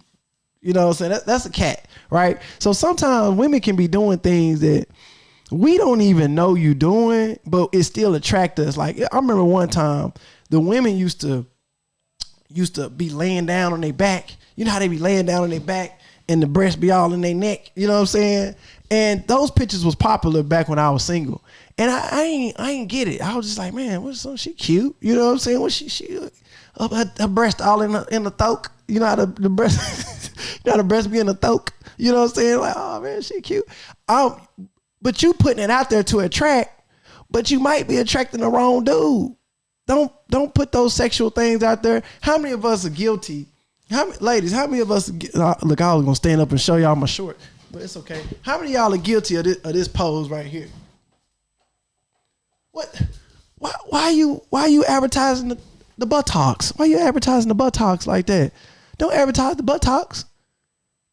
You know what I'm saying? That's a cat, right? So sometimes women can be doing things that we don't even know you doing, but it still attract us. Like, I remember one time the women used to be laying down on their back. You know how they be laying down on their back and the breast be all in their neck. You know what I'm saying? And those pictures was popular back when I was single. And I ain't get it. I was just like, man, she cute. You know what I'm saying? She her breast all in the throat. You know how the breast, the breast be in the throat. You know what I'm saying? Like, oh man, she cute. But you putting it out there to attract, but you might be attracting the wrong dude. Don't put those sexual things out there. How many of us are guilty? Ladies, how many of us look, I was gonna stand up and show y'all my short, but it's okay. How many of y'all are guilty of this pose right here? What? Why are you advertising the buttocks? Why are you advertising the buttocks like that? Don't advertise the buttocks.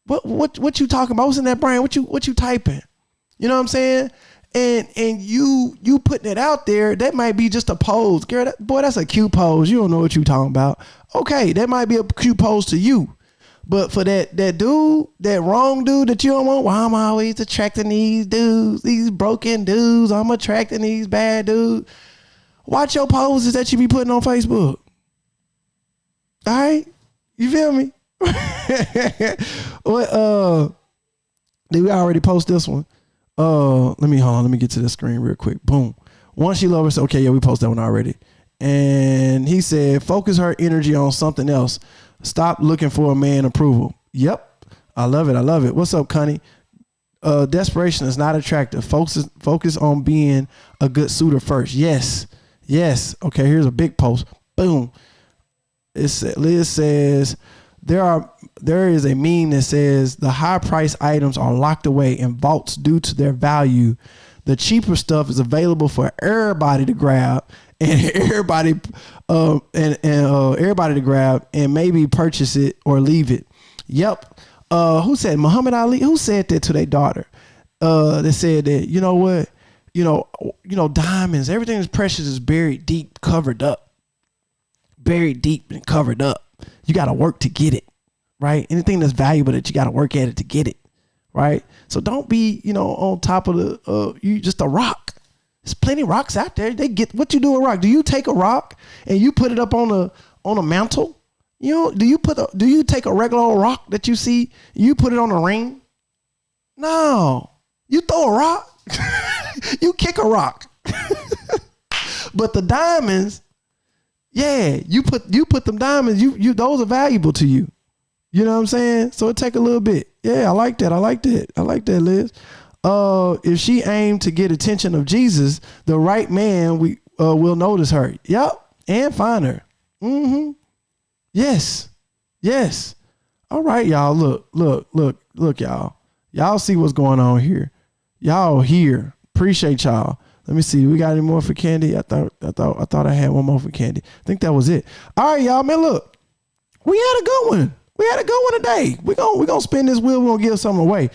What you talking about? What's in that brain? What you typing? You know what I'm saying? And you putting it out there, that might be just a pose. Girl, that's a cute pose. You don't know what you talking about. Okay, that might be a cute pose to you. But for that dude, that wrong dude that you don't want, well, I'm always attracting these dudes, these broken dudes. I'm attracting these bad dudes. Watch your poses that you be putting on Facebook. All right? You feel me? What did we already post this one? Let me get to the screen real quick. Boom. Once she loves herself, okay, yeah, we posted that one already. And he said, focus her energy on something else. Stop looking for a man approval. Yep. I love it. What's up, Connie? Desperation is not attractive. Focus on being a good suitor first. Yes. Okay, here's a big post. Boom. Liz says, there is a meme that says the high price items are locked away in vaults due to their value. The cheaper stuff is available for everybody to grab and everybody to grab and maybe purchase it or leave it. Yep. Who said Muhammad Ali? Who said that to their daughter? They said that, you know what? Diamonds, everything that's precious is buried deep, covered up. Buried deep and covered up. You got to work to get it. right? Anything that's valuable that you got to work at it to get it, right? So don't be, on top of you just a rock. There's plenty of rocks out there. They get what you do with a rock. Do you take a rock and you put it up on a mantle? Do you take a regular old rock that you see, you put it on a ring? No, you throw a rock, you kick a rock. But the diamonds, yeah, you put them diamonds, you those are valuable to you. You know what I'm saying? So it take a little bit. Yeah, I like that. I like that, Liz. If she aimed to get attention of Jesus, the right man will notice her. Yep, and find her. Mm-hmm. Yes. All right, y'all. Look, y'all. Y'all see what's going on here. Y'all here. Appreciate y'all. Let me see. We got any more for Candy? I thought I had one more for Candy. I think that was it. All right, y'all. Man, look. We had a good one. Today. We're gonna spin this wheel. We're gonna give something away.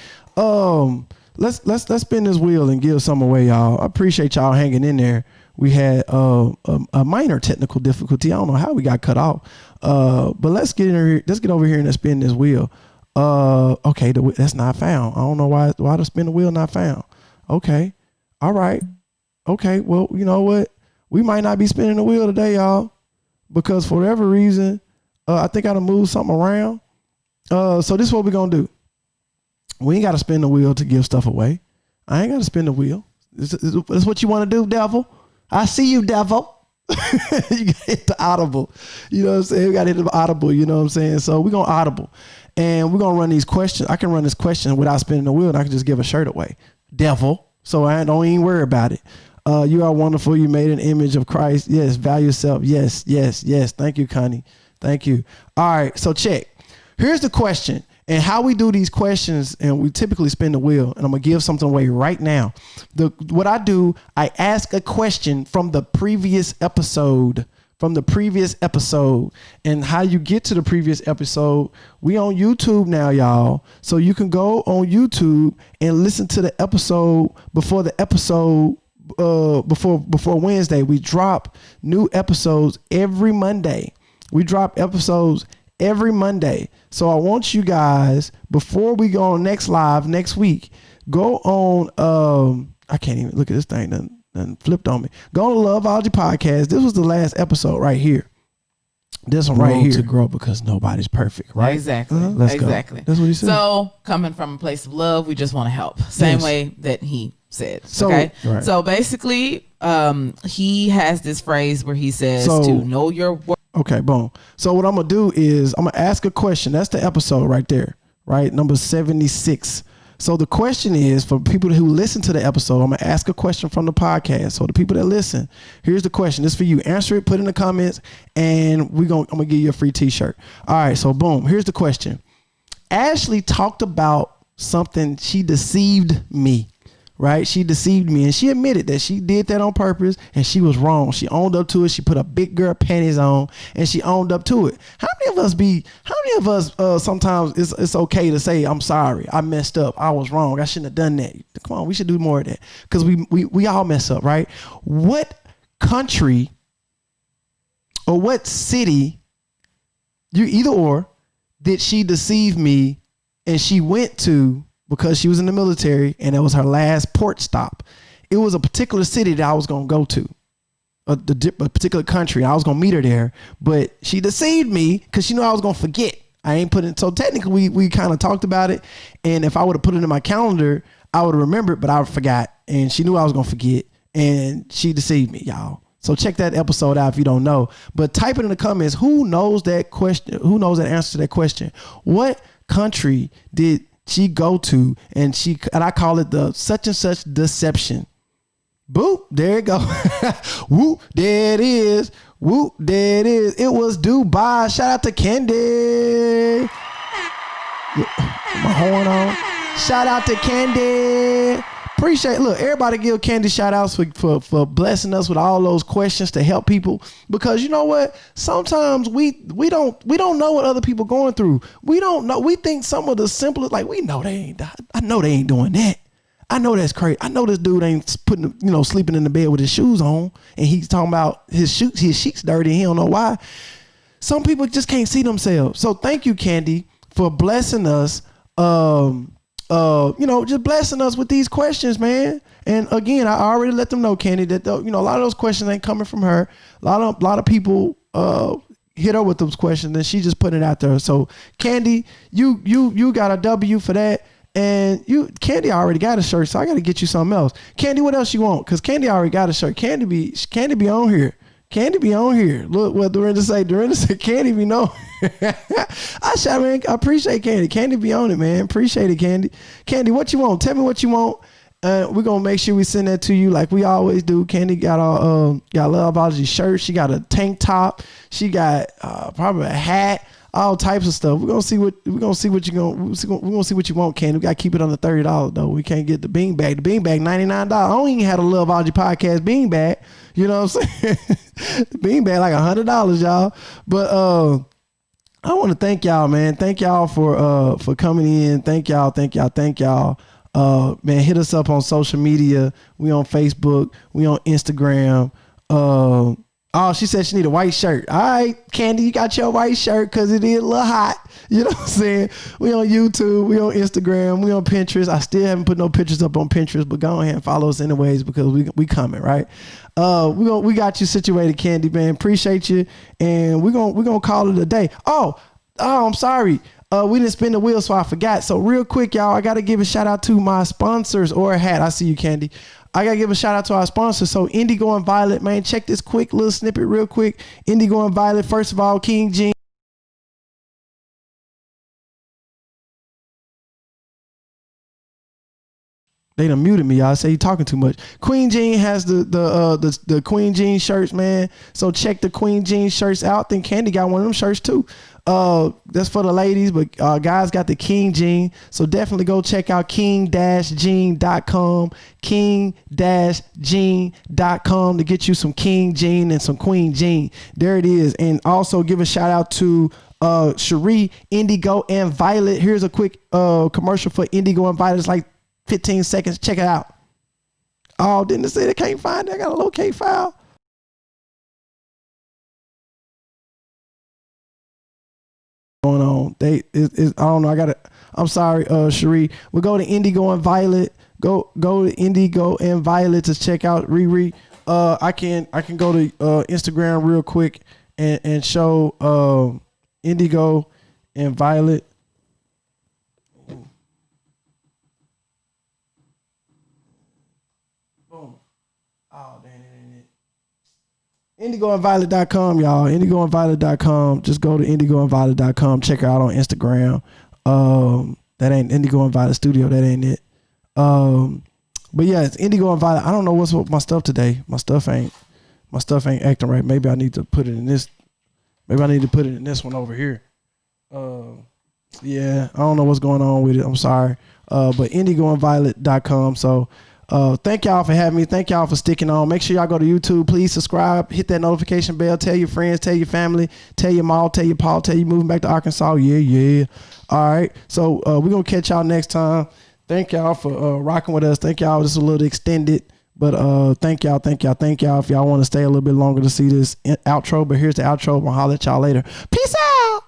Let's spin this wheel and give something away, y'all. I appreciate y'all hanging in there. We had a minor technical difficulty. I don't know how we got cut off. But let's get in here. Let's get over here and let's spin this wheel. Okay, that's not found. I don't know why the spin the wheel not found. Okay. All right. Okay. Well, you know what? We might not be spinning the wheel today, y'all, because for whatever reason, I think I done moved something around. So this is what we're going to do. We ain't got to spin the wheel to give stuff away. I ain't got to spin the wheel. This is what you want to do, devil. I see you, devil. You got to hit the audible. You know what I'm saying? We got to hit the audible. You know what I'm saying? So we're going to audible. And we're going to run these questions. I can run this question without spinning the wheel, and I can just give a shirt away. Devil. So I don't even worry about it. You are wonderful. You made an image of Christ. Yes. Value yourself. Yes. Thank you, Connie. Thank you. All right. So check. Here's the question. And how we do these questions, and we typically spin the wheel, and I'm going to give something away right now. What I do, I ask a question from the previous episode, and how you get to the previous episode. We on YouTube now, y'all. So you can go on YouTube and listen to the episode before before Wednesday. We drop new episodes every Monday. So I want you guys, before we go on next live next week, go on, I can't even look at this thing done flipped on me. Go on the Loveology podcast. This was the last episode right here. This one right here. To grow because nobody's perfect, right? Exactly. Let's go. Exactly. That's what he said. So coming from a place of love, we just want to help. Same way that he said. So, okay. Right. So basically, he has this phrase where he says to know your word. Okay, boom. So what I'm going to do is I'm going to ask a question. That's the episode right there, right? Number 76. So the question is, for people who listen to the episode, I'm going to ask a question from the podcast. So the people that listen, here's the question. This is for you. Answer it, put it in the comments, and I'm going to give you a free t-shirt. All right, so boom. Here's the question. Ashley talked about something. She deceived me. Right? She deceived me, and she admitted that she did that on purpose, and she was wrong. She owned up to it. She put a big girl panties on, and she owned up to it. How many of us sometimes it's okay to say, I'm sorry, I messed up, I was wrong, I shouldn't have done that. Come on, we should do more of that, because we all mess up, right? What country or what city, did she deceive me and she went to because she was in the military and it was her last port stop? It was a particular city that I was going to go to, a particular country. I was going to meet her there, but she deceived me because she knew I was going to forget. I ain't put it. So technically we kind of talked about it. And if I would have put it in my calendar, I would have remembered, but I forgot. And she knew I was going to forget, and she deceived me, y'all. So check that episode out if you don't know, but type it in the comments. Who knows that question? Who knows that answer to that question? What country did she go to, and I call it the such and such deception. Boop, there it go. Whoop, there it is. Whoop, there it is. It was Dubai. Shout out to Candy. My horn on. Shout out to Candy. Appreciate. Look, everybody give Candy shout outs for blessing us with all those questions to help people, because you know what? Sometimes we don't know what other people going through. We don't know. We think some of the simplest, like, we know they ain't. I know they ain't doing that. I know that's crazy. I know this dude ain't sleeping in the bed with his shoes on, and he's talking about his sheets dirty. And he don't know why. Some people just can't see themselves. So thank you, Candy, for blessing us. Just blessing us with these questions, man. And again, I already let them know, Candy, that a lot of those questions ain't coming from her. A lot of people hit her with those questions, and she just put it out there. So, Candy, you got a W for that. And Candy already got a shirt, so I got to get you something else. Candy, what else you want? Because Candy already got a shirt. Candy be on here. Candy be on here. Look what Dorinda say. Dorinda said Candy be on. I appreciate Candy. Candy be on it, man. Appreciate it, Candy. Candy, what you want? Tell me what you want. We're gonna make sure we send that to you like we always do. Candy got our Loveology shirt. She got a tank top. She got probably a hat. All types of stuff. We're gonna see what you want, Candy. We gotta keep it under $30 though. We can't get the bean bag. The bean bag $99. I don't even have a Loveology podcast bean bag. You know what I'm saying? The bean bag like $100, y'all. But I want to thank y'all, man. Thank y'all for coming in. Thank y'all. Man, hit us up on social media. We on Facebook. We on Instagram. Oh, she said she need a white shirt. All right, Candy, you got your white shirt because it is a little hot. You know what I'm saying? We on YouTube. We on Instagram. We on Pinterest. I still haven't put no pictures up on Pinterest, but go ahead and follow us anyways because we coming, right? We got you situated, Candy, man. Appreciate you, and we gonna call it a day. Oh, I'm sorry. We didn't spin the wheel, so I forgot. So real quick, y'all, I got to give a shout out to my sponsors or a hat. I see you, Candy. I got to give a shout out to our sponsors. So Indigo and Violet, man, check this quick little snippet real quick. Indigo and Violet, first of all, King Jean. They done muted me, y'all. Say you talking too much. Queen Jean has the Queen Jean shirts, man. So check the Queen Jean shirts out. Then Candy got one of them shirts too. That's for the ladies, but guys got the King Jean. So definitely go check out king-jean.com, king-jean.com to get you some King Jean and some Queen Jean. There it is. And also give a shout out to Cherie, Indigo, and Violet. Here's a quick commercial for Indigo and Violet. It's like 15 seconds. Check it out. Oh, didn't it say they can't find it? I got a locate file. Going on. I don't know. I'm sorry, Cherie. We'll go to Indigo and Violet. Go to Indigo and Violet to check out Riri. I can go to Instagram real quick and show Indigo and Violet. Boom. Oh, dang it. IndigoandViolet.com, y'all. IndigoandViolet.com. Just go to IndigoandViolet.com. Check her out on Instagram. That ain't Indigo and Violet Studio. That ain't it. But yeah, it's Indigo and Violet. I don't know what's up with my stuff today. My stuff ain't acting right. Maybe I need to put it in this. Maybe I need to put it in this one over here. Yeah, I don't know what's going on with it. I'm sorry. But IndigoandViolet.com. So thank y'all for having me. Thank y'all for sticking on. Make sure y'all go to YouTube. Please subscribe. Hit that notification bell. Tell your friends. Tell your family. Tell your mom. Tell your pa. Tell you moving back to Arkansas. Yeah. All right. So we're going to catch y'all next time. Thank y'all for rocking with us. Thank y'all. This is a little extended. But thank y'all. If y'all want to stay a little bit longer to see this outro. But here's the outro. I'll holler at y'all later. Peace out.